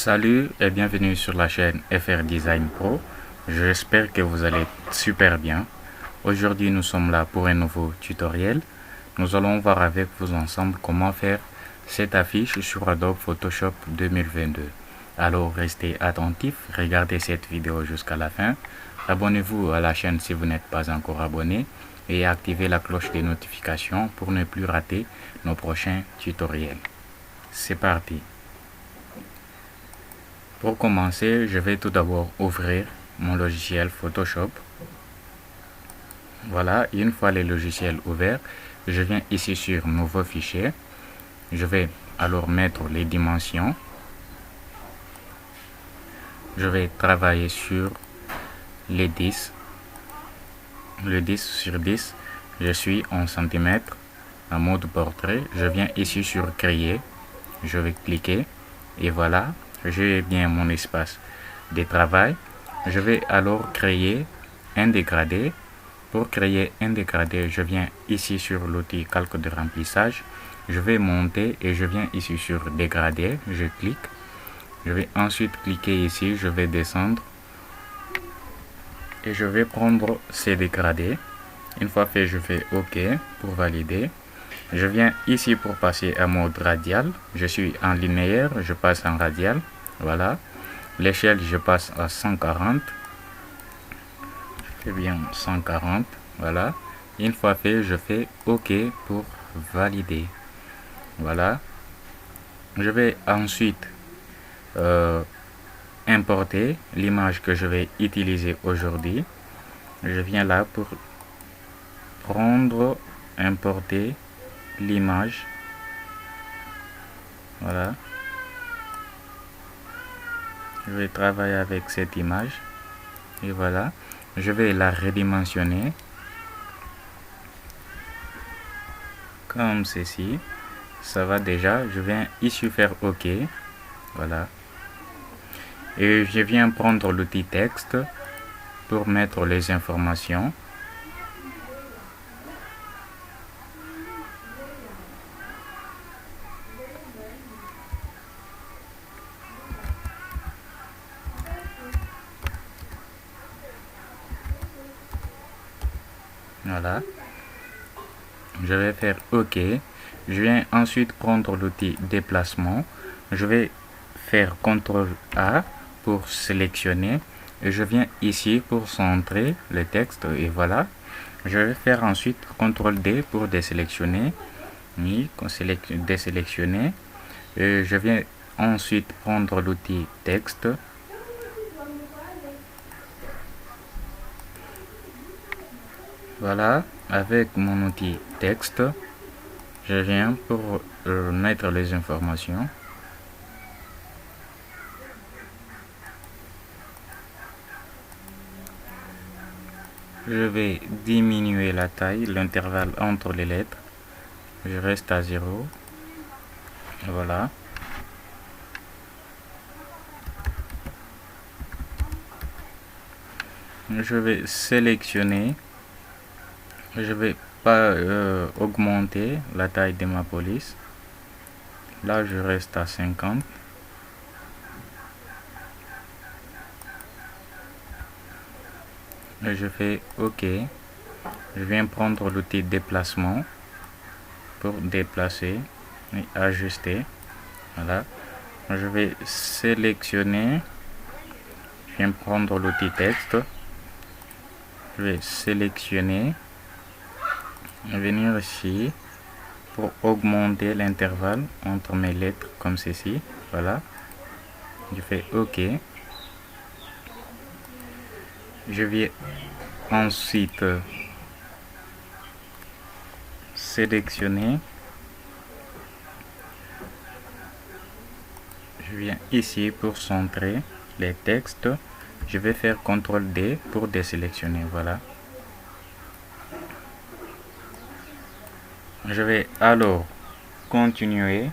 Salut et bienvenue sur la chaîne FR Design Pro. J'espère que vous allez super bien. Aujourd'hui nous sommes là pour un nouveau tutoriel. Nous allons voir avec vous ensemble comment faire cette affiche sur Adobe Photoshop 2022. Alors restez attentifs, regardez cette vidéo jusqu'à la fin. Abonnez-vous à la chaîne si vous n'êtes pas encore abonné et activez la cloche des notifications pour ne plus rater nos prochains tutoriels. C'est parti. Pour commencer, je vais tout d'abord ouvrir mon logiciel Photoshop. Voilà, une fois le logiciel ouvert, je viens ici sur Nouveau fichier. Je vais alors mettre les dimensions. Je vais travailler sur les 10. Le 10 sur 10, je suis en centimètres, en mode portrait. Je viens ici sur Créer. Je vais cliquer et voilà. J'ai bien mon espace de travail. Je vais alors créer un dégradé. Pour créer un dégradé, je viens ici sur l'outil calque de remplissage. Je vais monter et je viens ici sur dégradé. Je clique. Je vais ensuite cliquer ici. Je vais descendre. Et je vais prendre ces dégradés. Une fois fait, je fais OK pour valider. Je viens ici pour passer à mode radial. Je suis en linéaire, je passe en radial. Voilà. L'échelle, je passe à 140. Je fais bien 140. Voilà. Une fois fait, je fais OK pour valider. Voilà. Je vais ensuite importer l'image que je vais utiliser aujourd'hui. Je viens là pour prendre, importer l'image. Voilà. Je vais travailler avec cette image. Et voilà. Je vais la redimensionner. Comme ceci. Ça va déjà. Je viens ici faire OK. Voilà. Et je viens prendre l'outil texte pour mettre les informations. Voilà. Je vais faire OK. Je viens ensuite prendre l'outil déplacement. Je vais faire CTRL A pour sélectionner. Et je viens ici pour centrer le texte. Et voilà. Je vais faire ensuite CTRL D pour désélectionner. Oui, désélectionner. Et je viens ensuite prendre l'outil texte. Voilà, avec mon outil texte, je viens pour mettre les informations. Je vais diminuer la taille, l'intervalle entre les lettres. Je reste à 0. Voilà. Je vais sélectionner. Je vais pas augmenter la taille de ma police. Là, je reste à 50. Et je fais OK. Je viens prendre l'outil déplacement pour déplacer et ajuster. Voilà. Je vais sélectionner. Je viens prendre l'outil texte. Je vais sélectionner. Venir ici pour augmenter l'intervalle entre mes lettres comme ceci. Voilà. Je fais OK. Je vais ensuite sélectionner. Je viens ici pour centrer les textes. Je vais faire CTRL D pour désélectionner. Voilà. Je vais alors continuer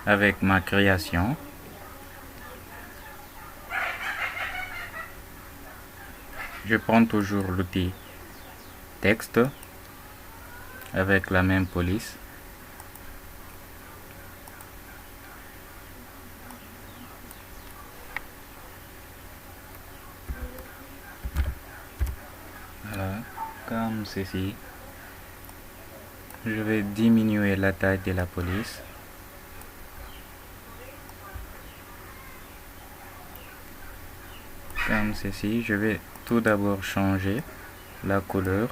avec ma création. Je prends toujours l'outil texte avec la même police. comme ceci. Je vais diminuer la taille de la police. Comme ceci. Je vais tout d'abord changer la couleur.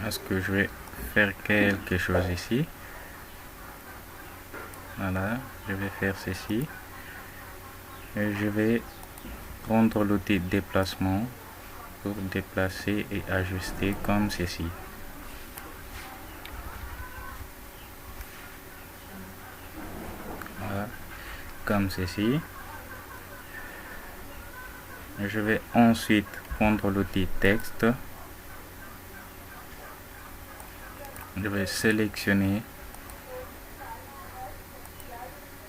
Parce que je vais faire quelque chose ici. Voilà, je vais faire ceci. Et je vais prendre l'outil déplacement pour déplacer et ajuster comme ceci. Voilà, comme ceci. Je vais ensuite prendre l'outil texte. Je vais sélectionner.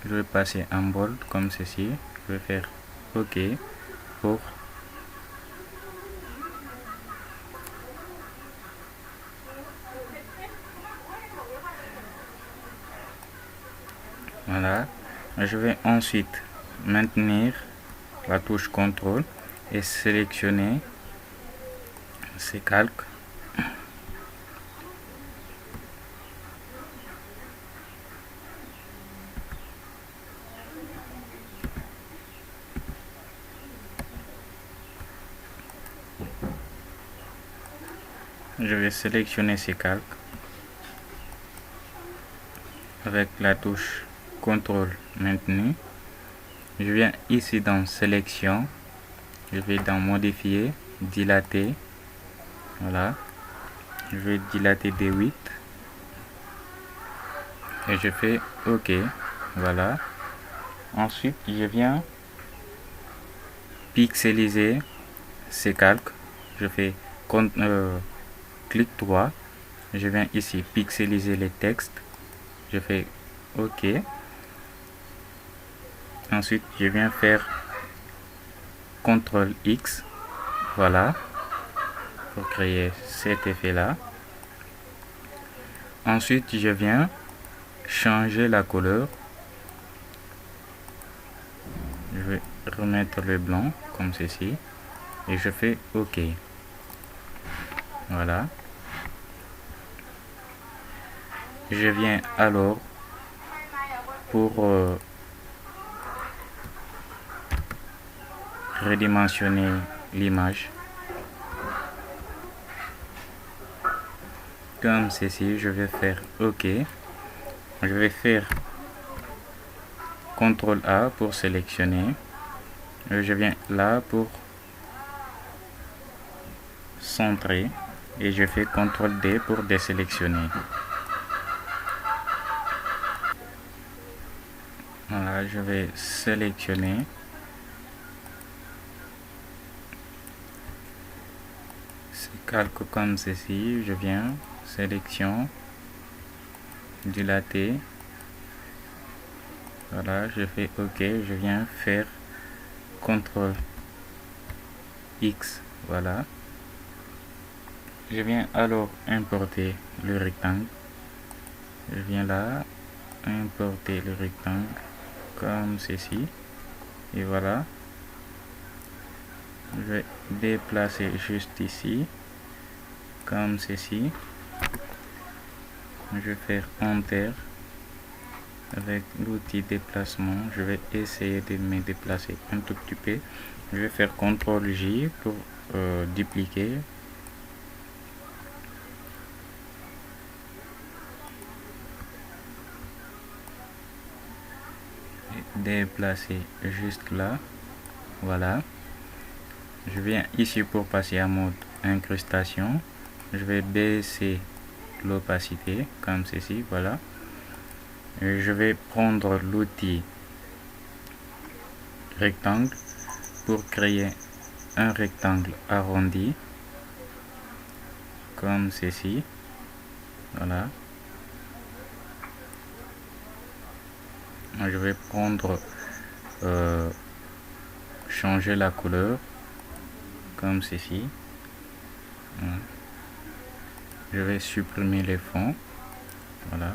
Je vais passer en bold comme ceci. Je vais faire OK pour voilà. Je vais ensuite maintenir la touche CTRL et sélectionner ces calques. Je vais sélectionner ces calques avec la touche CTRL maintenu. Je viens ici dans sélection. Je vais dans modifier, dilater. Voilà. Je vais dilater des 8. Et je fais OK. Voilà. Ensuite, je viens pixeliser ces calques. Je fais clic droit. Je viens ici pixeliser les textes. Je fais OK. Ensuite, je viens faire CTRL X. Voilà. Pour créer cet effet-là. Ensuite, je viens changer la couleur. Je vais remettre le blanc comme ceci. Et je fais OK. Voilà. Je viens alors pour redimensionner l'image. Comme ceci, je vais faire OK. Je vais faire CTRL A pour sélectionner. Je viens là pour centrer. Et je fais CTRL D pour désélectionner. Voilà, je vais sélectionner. Ces calques comme ceci. Je viens, sélection, dilater. Voilà, je fais OK. Je viens faire CTRL X. Voilà. Je viens alors importer le rectangle. Je viens là, importer le rectangle comme ceci. Et voilà. Je vais déplacer juste ici, comme ceci. Je vais faire Enter. Avec l'outil déplacement, je vais essayer de me déplacer un tout petit peu. Je vais faire CTRL J pour dupliquer. Déplacer juste là. Voilà. Je viens ici pour passer en mode incrustation. Je vais baisser l'opacité comme ceci. Voilà. Et je vais prendre l'outil rectangle pour créer un rectangle arrondi comme ceci. Voilà. Je vais prendre changer la couleur comme ceci. Voilà. Je vais supprimer les fonds. Voilà.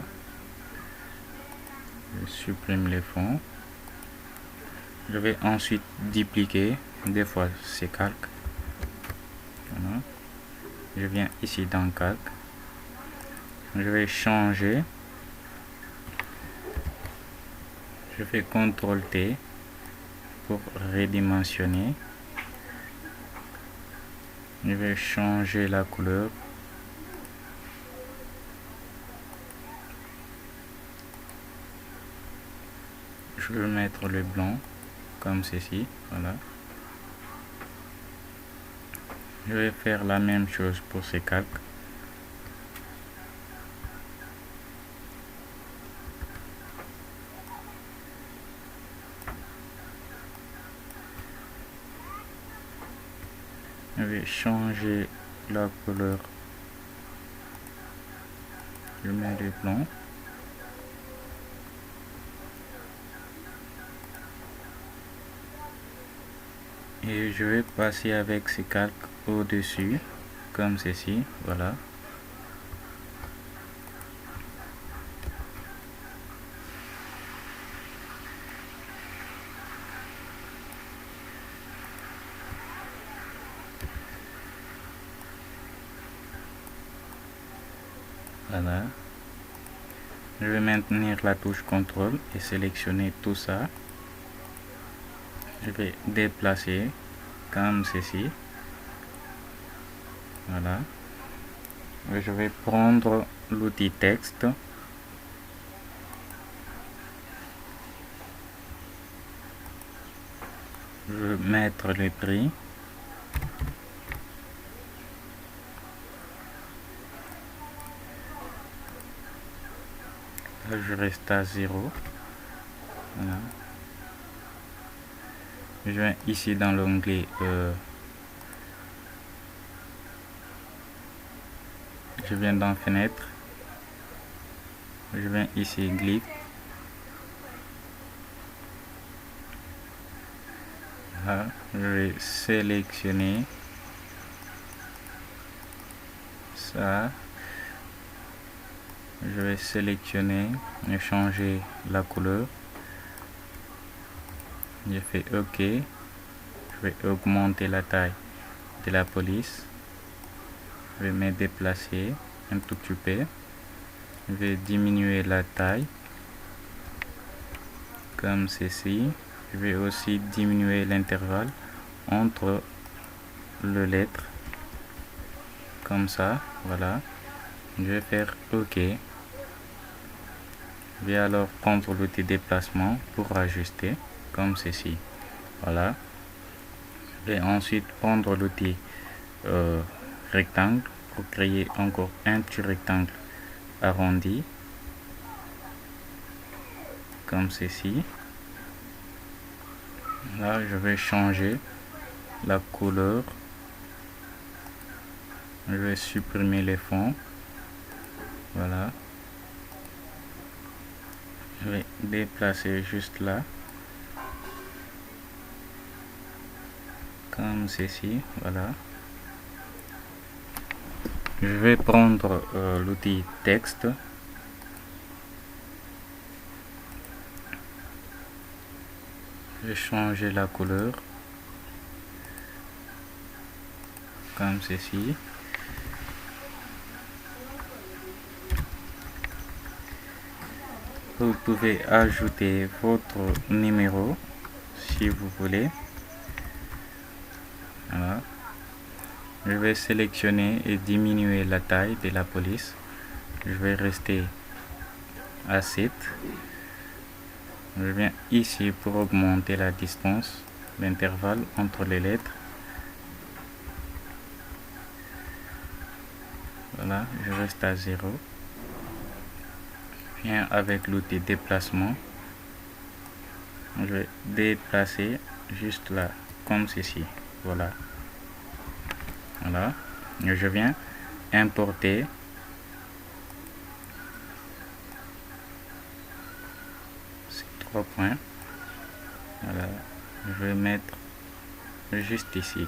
Je supprime les fonds. Je vais ensuite dupliquer des fois ces calques. Voilà. Je viens ici dans calque. Je vais changer. Je fais CTRL T pour redimensionner. Je vais changer la couleur. Je vais mettre le blanc comme ceci. Voilà. Je vais faire la même chose pour ces calques. Je vais changer la couleur. Je mets le blanc. Et je vais passer avec ces calques au-dessus, comme ceci. Voilà. Voilà. Je vais maintenir la touche CTRL et sélectionner tout ça. Je vais déplacer comme ceci. Voilà. Je vais prendre l'outil texte. Je vais mettre le prix. Là, je reste à 0. Voilà. Je viens ici dans l'onglet je viens dans fenêtre. Je viens ici glyphe. Là, je vais sélectionner ça. Je vais sélectionner et changer la couleur. Je fais OK. Je vais augmenter la taille de la police. Je vais me déplacer un tout petit peu. Je vais diminuer la taille comme ceci. Je vais aussi diminuer l'intervalle entre les lettres comme ça. Voilà. Je vais faire OK. Je vais alors prendre l'outil déplacement pour ajuster comme ceci. Voilà. Je vais ensuite prendre l'outil rectangle pour créer encore un petit rectangle arrondi comme ceci. Là, je vais changer la couleur. Je vais supprimer les fonds. Voilà. Je vais déplacer juste là. Comme ceci. Voilà. Je vais prendre l'outil texte. Je vais changer la couleur. Comme ceci. Vous pouvez ajouter votre numéro si vous voulez. Voilà. Je vais sélectionner et diminuer la taille de la police. Je vais rester à 7. Je viens ici pour augmenter la distance, l'intervalle entre les lettres. Voilà, je reste à 0. Je viens avec l'outil déplacement. Je vais déplacer juste là, comme ceci. Voilà. Voilà. Je viens importer ces 3 points. Voilà. Je vais mettre juste ici.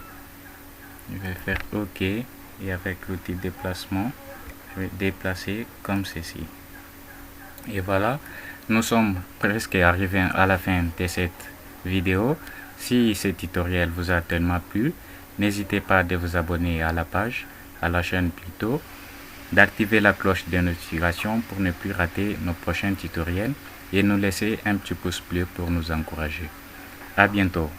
Je vais faire OK et avec l'outil déplacement, je vais déplacer comme ceci. Et voilà, nous sommes presque arrivés à la fin de cette vidéo. Si ce tutoriel vous a tellement plu, n'hésitez pas à vous abonner à la page à la chaîne plutôt, d'activer la cloche de notification pour ne plus rater nos prochains tutoriels et nous laisser un petit pouce bleu pour nous encourager. À bientôt.